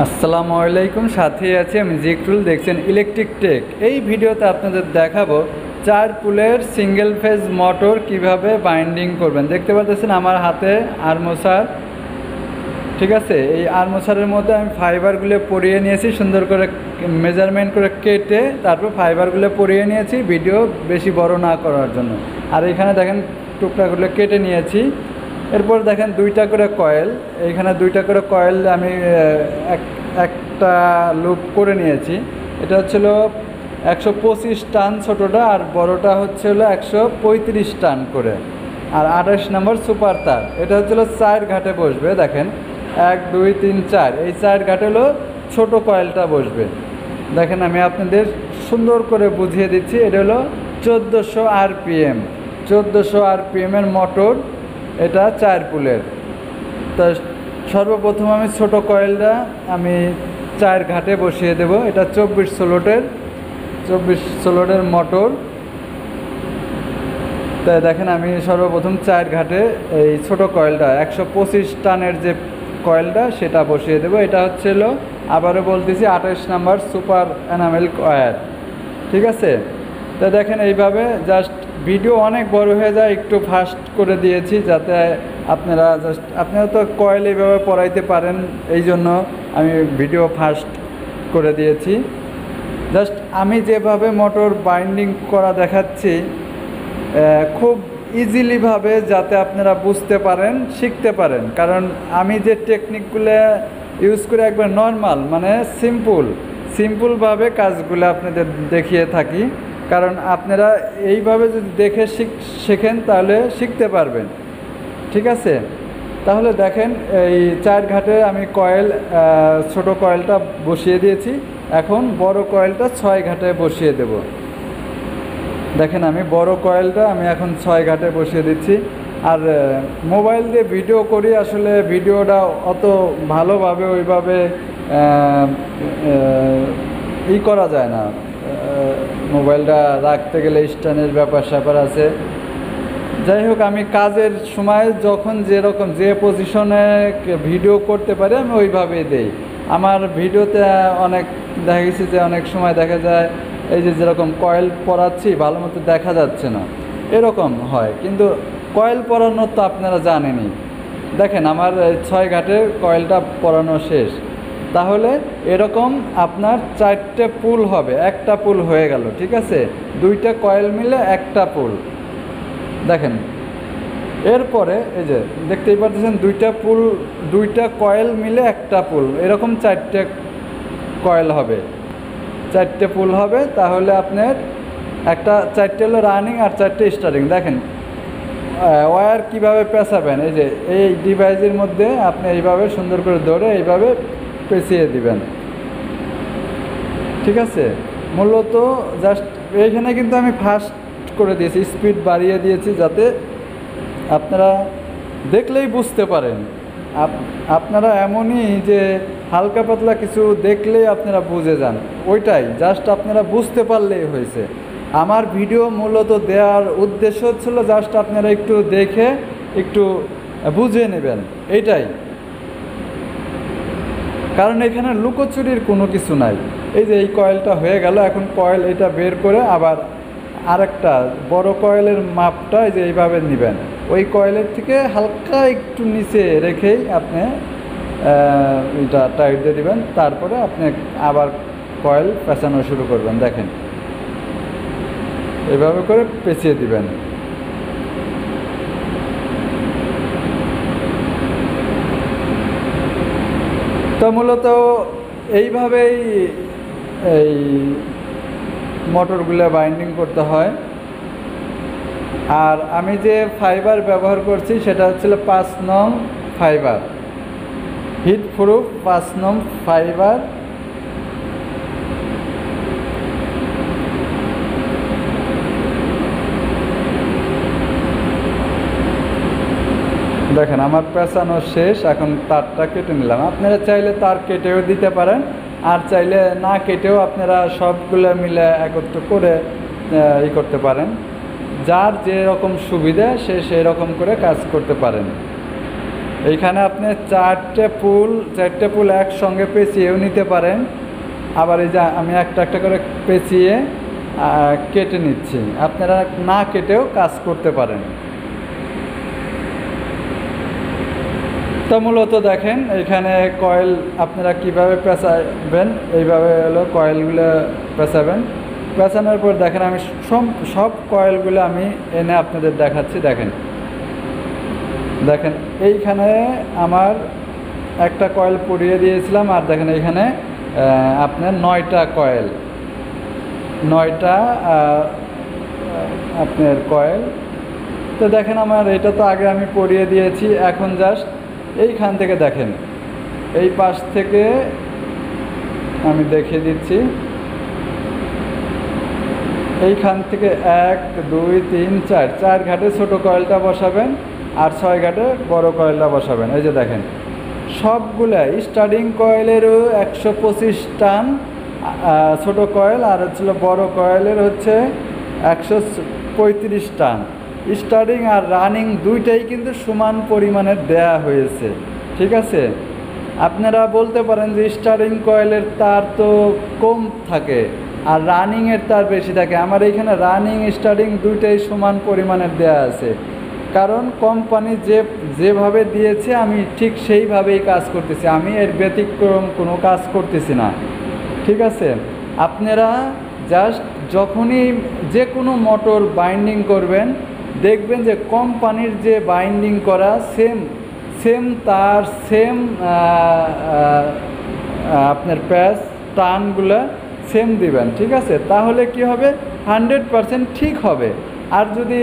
আসসালামু আলাইকুম, সাথে আছি আমি জিকরুল। দেখছেন ইলেকট্রিক টেক। এই ভিডিওতে আপনাদের দেখাবো 4 পুলের সিঙ্গেল ফেজ মোটর কিভাবে বাইন্ডিং করবেন। দেখতে পাচ্ছেন আমার হাতে আর্মোসার, ঠিক আছে। এই আর্মোসারের মধ্যে আমি ফাইবারগুলো পরিয়ে নিয়েছি, সুন্দর করে মেজারমেন্ট করে কেটে তারপর ফাইবারগুলো পরিয়ে নিয়েছি, ভিডিও বেশি বড় না করার জন্য। আর এখানে দেখেন টুকরাগুলো কেটে নিয়েছি। এরপর দেখেন 2টা করে কয়েল, এইখানে 2টা করে কয়েল আমি একটা লুপ করে নিয়েছি। এটা হচ্ছিল 125 টান ছোটোটা, আর বড়টা হচ্ছিল 135 টান করে। আর 28 নম্বর সুপার তার, এটা হচ্ছিল 4 ঘাটে বসবে। দেখেন 1 2 3 4, এই 4 ঘাটে হলো ছোটো কয়েলটা বসবে। দেখেন আমি আপনাদের সুন্দর করে বুঝিয়ে দিচ্ছি। এটা হলো 1400 আরপিএম, 1400 আরপিএমের মোটর, এটা 4 পুলের। তা সর্বপ্রথম আমি ছোট কয়েলটা আমি 4 ঘাটে বসিয়ে দেব। এটা 24 স্লটের মোটর। তাই দেখেন আমি সর্বপ্রথম 4 ঘাটে এই ছোট কয়েলটা 125 টানের যে কয়েলটা সেটা বসিয়ে দেব। এটা হচ্ছিল, আবারও বলতেছি, 28 নাম্বার সুপার এনামেল কয়েল, ঠিক আছে। তা দেখেন এইভাবে জাস্ট, ভিডিও অনেক বড় হয়ে যায়, একটু ফাস্ট করে দিয়েছি যাতে আপনারা তো কয়েল এইভাবে পড়াইতে পারেন, এই জন্য আমি ভিডিও ফাস্ট করে দিয়েছি। জাস্ট আমি যেভাবে মোটর বাইন্ডিং করা দেখাচ্ছি খুব ইজিলিভাবে, যাতে আপনারা বুঝতে পারেন, শিখতে পারেন। কারণ আমি যে টেকনিকগুলো ইউজ করে একবার নর্মাল, মানে সিম্পলভাবে কাজগুলো আপনাদের দেখিয়ে থাকি। কারণ আপনারা এইভাবে যদি দেখে শেখেন তাহলে শিখতে পারবেন, ঠিক আছে। তাহলে দেখেন এই 4 ঘাটে আমি ছোট কয়েলটা বসিয়ে দিয়েছি। এখন বড় কয়েলটা 6 ঘাটে বসিয়ে দেব। দেখেন আমি বড় কয়েলটা আমি এখন 6 ঘাটে বসিয়ে দিচ্ছি। আর মোবাইল দিয়ে ভিডিও করি, আসলে ভিডিওটা অত ভালোভাবে ওইভাবে করা যায় না। মোবাইলটা রাখতে গেলে স্ট্যান্ডের ব্যাপার আছে। যাই হোক, আমি কাজের সময় যখন যে পজিশনে ভিডিও করতে পারি আমি ওইভাবেই দেই। আমার ভিডিওতে অনেক দেখা গেছে যে অনেক সময় দেখা যায় এই যেরকম কয়েল পরাচ্ছি ভালো মতো দেখা যাচ্ছে না, এরকম হয়। কিন্তু কয়েল পরানো তো আপনারা জানেনই। দেখেন আমার 6 ঘাটের কয়েলটা পরানো শেষ। তাহলে এরকম আপনার 4টে পুল হবে, একটা পুল হয়ে গেল, ঠিক আছে। 2টা কয়েল মিলে একটা পুল। দেখেন এরপরে এই যে দেখতেই পাচ্ছেন 2টা কয়েল মিলে একটা পুল, এরকম 4টে কয়েল হবে, 4টে পুল হবে। তাহলে আপনার 4টে হলো রানিং আর 4টে স্টার্টিং। দেখেন ওয়্যার কীভাবে পেঁচাবেন, এই যে এই ডিভাইসের মধ্যে আপনি এইভাবে সুন্দর করে ধরে এইভাবে পেঁচিয়ে দিবেন, ঠিক আছে। মূলত জাস্ট এইখানে কিন্তু আমি ফাস্ট করে দিয়েছি, স্পিড বাড়িয়ে দিয়েছি যাতে আপনারা দেখলেই বুঝতে পারেন। আপনারা এমনই যে হালকা পাতলা কিছু দেখলেই আপনারা বুঝে যান, ওইটাই জাস্ট আপনারা বুঝতে পারলেই হয়েছে। আমার ভিডিও মূলত দেওয়ার উদ্দেশ্য হচ্ছিল জাস্ট আপনারা একটু দেখে একটু বুঝে নেবেন, এইটাই। কারণ এখানে লুকোচুরির কোনো কিছু নাই। এই যে এই কয়েলটা হয়ে গেল, এখন কয়েল এটা বের করে আবার আরেকটা বড় কয়েলের মাপটা এই যে এইভাবে নেবেন, ওই কয়েলের থেকে হালকা একটু নিচে রেখেই আপনি এটা টাইট দিয়ে দেবেন। তারপরে আপনি আবার কয়েল পেঁচানো শুরু করবেন। দেখেন এভাবে করে পেঁচিয়ে দিবেন। তো মূলত এইভাবেই এই মোটরগুলো বাইন্ডিং করতে হয়। আর আমি যে ফাইবার ব্যবহার করছি সেটা হচ্ছিল 5 নং ফাইবার, হিট প্রুফ 5 নং ফাইবার। দেখেন আমার পেঁচানো শেষ, এখন তারটা কেটে নিলাম। আপনারা চাইলে তার কেটেও দিতে পারেন, আর চাইলে না কেটেও আপনারা সবগুলো মিলে একত্র করে করতে পারেন। যার যেরকম সুবিধা সে সেই রকম করে কাজ করতে পারেন। এইখানে আপনি চারটে পুল একসঙ্গে পেঁচিয়েও নিতে পারেন, আবার এই যে আমি একটা একটা করে পেঁচিয়ে কেটে নিচ্ছি, আপনারা না কেটেও কাজ করতে পারেন। তো মূলত দেখেন এখানে কয়েল আপনারা কিভাবে পেঁচাবেন, এইভাবে হলো কয়েলগুলো পেঁচাবেন। পেঁচানোর পর দেখেন আমি সব কয়েলগুলো আমি এনে আপনাদের দেখাচ্ছি। দেখেন এইখানে আমার একটা কয়েল পরিয়ে দিয়েছিলাম, আর দেখেন এইখানে আপনার 9টা কয়েল, 9টা আপনার কয়েল। তো দেখেন আমার এটা তো আগে আমি পরিয়ে দিয়েছি, এখন জাস্ট এইখান থেকে দেখেন, এই পাশ থেকে আমি দেখিয়ে দিচ্ছি, এইখান থেকে 1 2 3 4 ঘাটে ছোট কয়েলটা বসাবেন, আর 6 ঘাটে বড় কয়েলটা বসাবেন। এই যে দেখেন সবগুলা স্টার্টিং কয়েলেরও 125 টান ছোট কয়েল, আর হচ্ছিল বড় কয়েলের হচ্ছে 135 টান। স্টার্টিং আর রানিং দুইটাই কিন্তু সমান পরিমাণের দেয়া হয়েছে, ঠিক আছে। আপনারা বলতে পারেন যে স্টার্টিং কয়েলের তার তো কম থাকে আর রানিংয়ের তার বেশি থাকে। আমার এইখানে রানিং স্টার্টিং দুইটাই সমান পরিমাণের দেয়া আছে, কারণ কোম্পানি যেভাবে দিয়েছে আমি ঠিক সেইভাবেই কাজ করতেছি, আমি এর ব্যতিক্রম কোনো কাজ করতেছি না, ঠিক আছে। আপনারা জাস্ট যখনই যে কোনো মোটর বাইন্ডিং করবেন, দেখবেন যে কোম্পানির যে বাইন্ডিং করা সেম তার সেম আপনার প্যাচ টানগুলো সেম দিবেন, ঠিক আছে। তাহলে কি হবে, 100% ঠিক হবে। আর যদি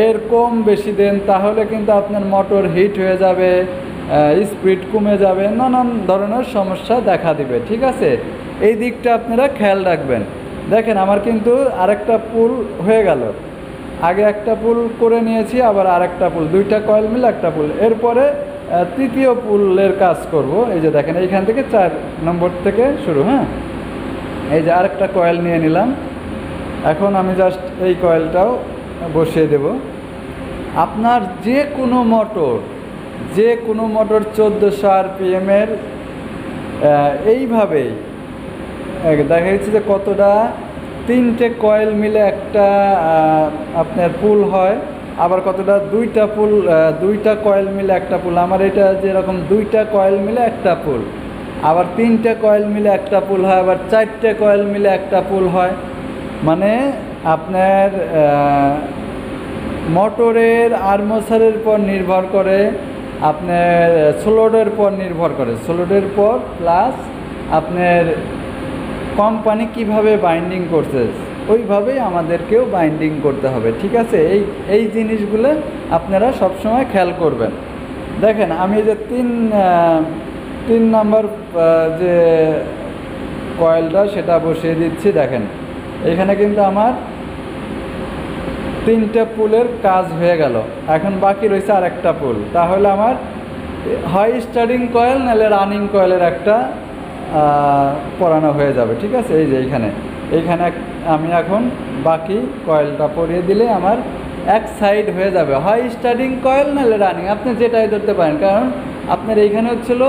এর কম বেশি দেন তাহলে কিন্তু আপনার মোটর হিট হয়ে যাবে, স্পিড কমে যাবে, নানান ধরনের সমস্যা দেখা দিবে, ঠিক আছে। এই দিকটা আপনারা খেয়াল রাখবেন। দেখেন আমার কিন্তু আরেকটা পুল হয়ে গেল, আগে একটা পুল করে নিয়েছি, আবার আরেকটা পুল, 2টা কয়েল মিলে একটা পুল, এরপরে তৃতীয় পুলের কাজ করব। এই যে দেখেন এইখান থেকে 4 নম্বর থেকে শুরু। হ্যাঁ, এই যে আরেকটা কয়েল নিয়ে নিলাম, এখন আমি জাস্ট এই কয়েলটাও বসিয়ে দেব। আপনার যে কোনো মোটর 1400 RPM-এর এইভাবেই দেখা যাচ্ছে যে কতটা 3টে কয়েল মিলে একটা আপনার পুল হয়, আবার কতটা 2টা কয়েল মিলে একটা পুল। আমার এটা যেরকম 2টা কয়েল মিলে একটা পুল, আবার 3টে কয়েল মিলে একটা পুল হয়, আবার 4টে কয়েল মিলে একটা পুল হয়। মানে আপনার মোটরের আর্মেচারের পর নির্ভর করে, আপনার স্লোডের পর নির্ভর করে, স্লোডের পর প্লাস আপনার কোম্পানি কিভাবে বাইন্ডিং করছে ওইভাবেই আমাদেরকেও বাইন্ডিং করতে হবে, ঠিক আছে। এই জিনিসগুলো আপনারা সবসময় খেয়াল করবেন। দেখেন আমি যে 3 নাম্বার যে কয়েলটা সেটা বসিয়ে দিচ্ছি। দেখেন এখানে কিন্তু আমার 3টে পুলের কাজ হয়ে গেল, এখন বাকি রয়েছে আর একটা পুল। তাহলে আমার হয় স্টার্টিং কয়েল নাহলে রানিং কয়েলের একটা পরানো হয়ে যাবে, ঠিক আছে। এই যে এইখানে আমি এখন বাকি কয়েলটা পরিয়ে দিলে আমার এক সাইড হয়ে যাবে, হয় স্টার্টিং কয়েল নাহলে রানিং, আপনি যেটাই ধরতে পারেন। কারণ আপনার এইখানে হচ্ছিল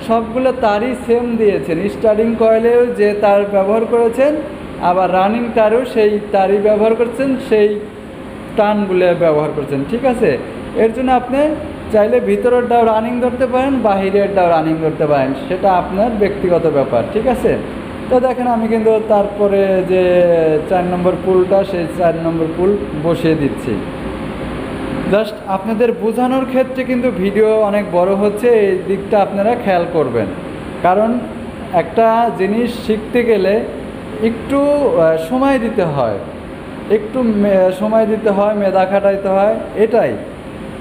সবগুলো তারই সেম দিয়েছেন, স্টার্টিং কয়েলেও যে তার ব্যবহার করেছেন, আবার রানিং তারও সেই তারই ব্যবহার করছেন, সেই টানগুলো ব্যবহার করছেন, ঠিক আছে। এর জন্য আপনি চাইলে ভিতরেরটাও রানিং ধরতে পারেন, বাহিরেরটাও রানিং ধরতে পারেন, সেটা আপনার ব্যক্তিগত ব্যাপার, ঠিক আছে। তো দেখেন আমি কিন্তু তারপরে যে 4 নম্বর পুলটা, সেই 4 নম্বর পুল বসিয়ে দিচ্ছি। জাস্ট আপনাদের বোঝানোর ক্ষেত্রে কিন্তু ভিডিও অনেক বড় হচ্ছে, এই দিকটা আপনারা খেয়াল করবেন। কারণ একটা জিনিস শিখতে গেলে একটু সময় দিতে হয়, মেধা খাটাইতে হয়, এটাই।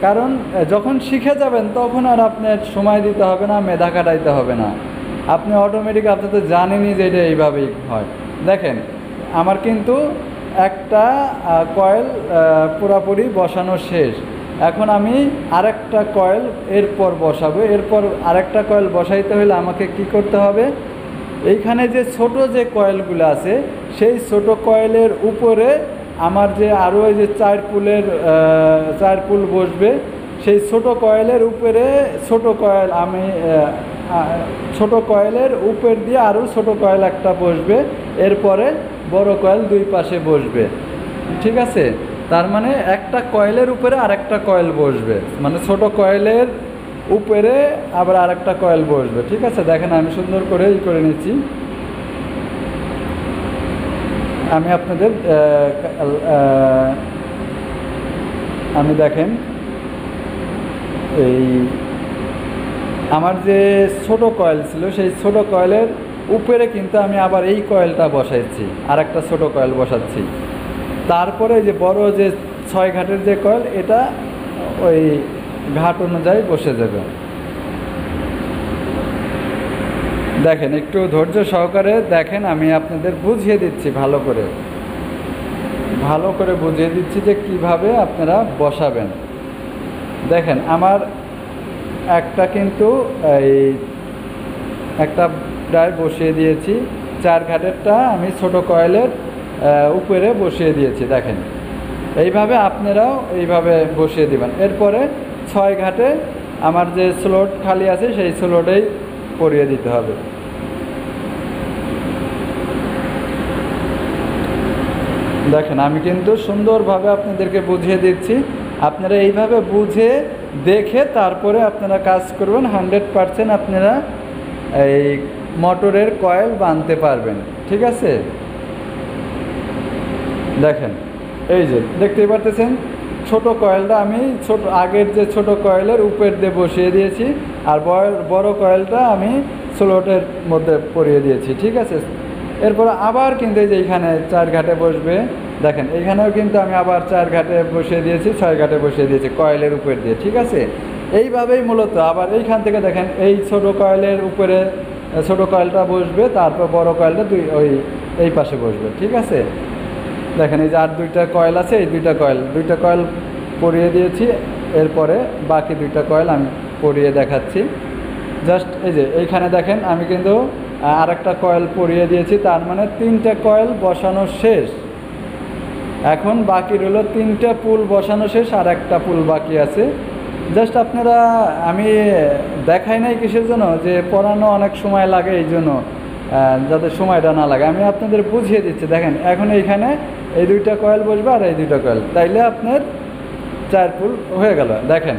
কারণ যখন শিখে যাবেন তখন আর আপনার সময় দিতে হবে না, মেধা খাটাইতে হবে না, আপনি অটোমেটিক, আপনি তো জানেনই যে এটা এইভাবেই হয়। দেখেন আমার কিন্তু একটা কয়েল পুরোপুরি বসানো শেষ, এখন আমি আরেকটা কয়েল এরপর বসাবো। এরপর আরেকটা কয়েল বসাইতে হলে আমাকে কি করতে হবে, এইখানে যে ছোট যে কয়েলগুলো আছে সেই ছোট কয়েলের উপরে আমার যে আরও ওই যে 4 পুল বসবে, সেই ছোট কয়েলের উপরে ছোট কয়েল আমি ছোট কয়েলের উপর দিয়ে আরও ছোট কয়েল একটা বসবে, এরপরে বড় কয়েল দুই পাশে বসবে। ঠিক আছে, তার মানে একটা কয়েলের উপরে আরেকটা কয়েল বসবে, মানে ছোট কয়েলের উপরে আবার আরেকটা কয়েল বসবে। ঠিক আছে, দেখেন আমি সুন্দর করে করে নিচ্ছি। আমি আপনাদের আমি দেখেন এই আমার যে ছোট কয়েল ছিল সেই ছোট কয়েলের উপরে কিন্তু আমি আবার এই কয়েলটা বসাইছি, আর একটা ছোটো কয়েল বসাচ্ছি। তারপরে যে বড় যে 6 ঘাটের যে কয়েল, এটা ওই ঘাট অনুযায়ী বসে যাবে। দেখেন একটু ধৈর্য সহকারে দেখেন, আমি আপনাদের বুঝিয়ে দিচ্ছি ভালো করে বুঝিয়ে দিচ্ছি যে কিভাবে আপনারা বসাবেন। দেখেন আমার একটা কিন্তু এই একটা প্রায় বসিয়ে দিয়েছি, 4 ঘাটেরটা আমি ছোট কয়েলের উপরে বসিয়ে দিয়েছি। দেখেন এইভাবে আপনারাও এইভাবে বসিয়ে দিবেন। এরপরে 6 ঘাটে আমার যে স্লট খালি আছে সেই স্লটেই পরিয়ে দিতে হবে। দেখেন আমি কিন্তু সুন্দরভাবে আপনাদেরকে বুঝিয়ে দিচ্ছি, আপনারা এইভাবে বুঝে দেখে তারপরে আপনারা কাজ করবেন। 100% আপনারা এই মোটরের কয়েল বাঁধতে পারবেন। ঠিক আছে, দেখেন এই যে দেখতেই পারতেছেন ছোট কয়েলটা আমি আগের যে ছোট কয়েলের উপর দিয়ে বসিয়ে দিয়েছি, আর বড় কয়েলটা আমি স্লটের মধ্যে পরিয়ে দিয়েছি। ঠিক আছে, এরপর আবার কিন্তু এই যে এইখানে 4 ঘাটে বসবে। দেখেন এইখানেও কিন্তু আমি আবার 4 ঘাটে বসিয়ে দিয়েছি, 6 ঘাটে বসিয়ে দিয়েছি কয়েলের উপর দিয়ে। ঠিক আছে, এইভাবেই মূলত আবার এইখান থেকে দেখেন এই ছোট কয়েলের উপরে ছোট কয়েলটা বসবে, তারপর বড় কয়েলটা এই পাশে বসবে। ঠিক আছে, দেখেন এই যে আর 2টা কয়েল আছে, এই 2টা কয়েল পরিয়ে দিয়েছি। এরপরে বাকি 2টা কয়েল আমি পরিয়ে দেখাচ্ছি। জাস্ট এই যে এইখানে দেখেন আমি কিন্তু আরেকটা কয়েল পরিয়ে দিয়েছি, তার মানে 3টে কয়েল বসানো শেষ। এখন বাকি রইল 3টে পুল বসানো শেষ, আর একটা পুল বাকি আছে। জাস্ট আপনারা আমি দেখাই নাই কিসের জন্য, যে পড়ানো অনেক সময় লাগে, এই জন্য যাতে সময়টা না লাগে আমি আপনাদের বুঝিয়ে দিচ্ছি। দেখেন এখন এইখানে এই 2টা কয়েল বসবে আর এই 2টা কয়েল, তাইলে আপনার 4 পুল হয়ে গেল। দেখেন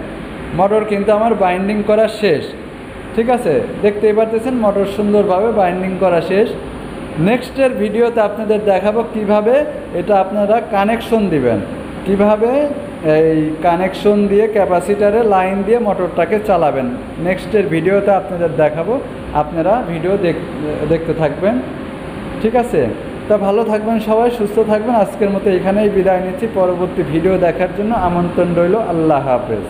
মোটর কিন্তু আমার বাইন্ডিং করা শেষ। ঠিক আছে, দেখতেই পারতেছেন মোটর সুন্দরভাবে বাইন্ডিং করা শেষ। নেক্সটের ভিডিওতে আপনাদের দেখাবো কিভাবে এটা আপনারা কানেকশন দিবেন, কিভাবে এই কানেকশন দিয়ে ক্যাপাসিটারে লাইন দিয়ে মোটরটাকে চালাবেন। নেক্সটের ভিডিওতে আপনাদের দেখাবো, আপনারা ভিডিও দেখতে থাকবেন। ঠিক আছে, তা ভালো থাকবেন সবাই, সুস্থ থাকবেন। আজকের মতো এখানেই বিদায় নিচ্ছি। পরবর্তী ভিডিও দেখার জন্য আমন্ত্রণ রইল। আল্লাহ হাফেজ।